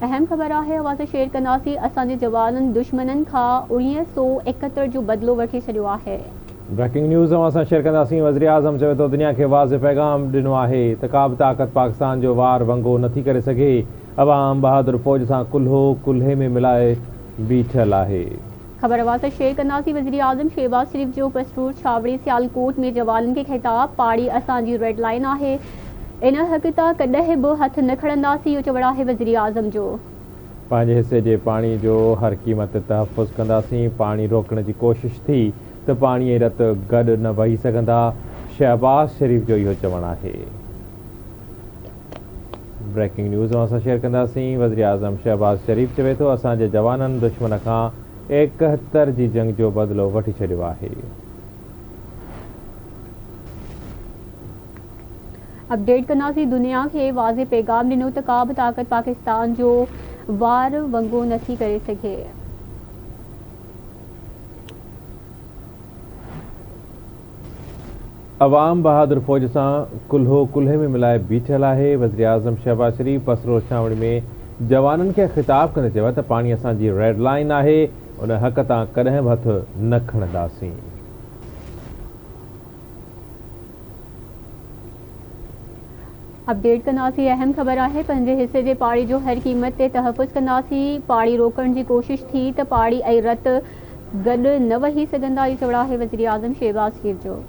अहम ख़बर है आवाज़ शेयर कंदासीं असांजे जवाननि दुश्मननि खां 1971 जो बदिलो वठी छॾियो आहे। ब्रेकिंग न्यूज़ असां शेयर कंदासीं। वज़ीर आज़म चवे थो दुनिया खे वाज़े पैगाम ॾिनो आहे त का बि ताक़त पाकिस्तान जो वार वंगो नथी करे सघे। अवाम बहादुर फ़ौज सां कुल्हो कुल्हे में मिलाए बीठल आहे। ख़बर आवाज़ शेयर कंदासीं। वज़ीर आज़म शहबाज शरीफ जो पसरूर छावड़ी सियालकोट में जवाननि खे ख़िताब पाड़ी असांजी रेड लाइन आहे। इन हक़ तां कॾहिं बि हथ न खणंदासीं, इहो चवण आहे वज़ीर आज़म जो। पंहिंजे हिसे जे पाणी जो हर क़ीमत तहफ़ुज़ कंदासीं। पाणी रोकण जी कोशिश थी त पाणीअ रत गॾु न वही सघंदा। शहबाज शरीफ जो इहो चवणु आहे। ब्रेकिंग न्यूज़ असां शेयर कंदासीं। वज़ीर आज़म शहबाज शरीफ चवे थो असांजे जवाननि दुश्मन खां 71 जी जंग जो बदिलो वठी छॾियो आहे। अपडेट कंदासीं। दुनिया खे वाज़े पैगाम ॾिनो त का बि ताक़त पाकिस्तान जो वार वंगो नथी करे सघे। अवाम बहादुर फ़ौज सां कुल्हो कुल्हे में मिलाए बीठल आहे। वज़ीर आज़म शहबाज शरीफ पसरोर छावड़ी में जवाननि खे ख़िताब कंदे चयो त पाणी असांजी रेड लाइन आहे, उन हक़ तां कॾहिं बि हथ न खणंदासीं। अपडेट कंदासीं। अहम ख़बर है पंहिंजे हिस्से जे पाड़ी जो हर क़ीमत ते तहफ़ुज़ कंदासीं। पाड़ी रोकण जी कोशिश थी त पाड़ी ऐं रत गॾु न वही सघंदा, इहो चवण आहे वज़ीर आज़म शहबाज शरीफ जो।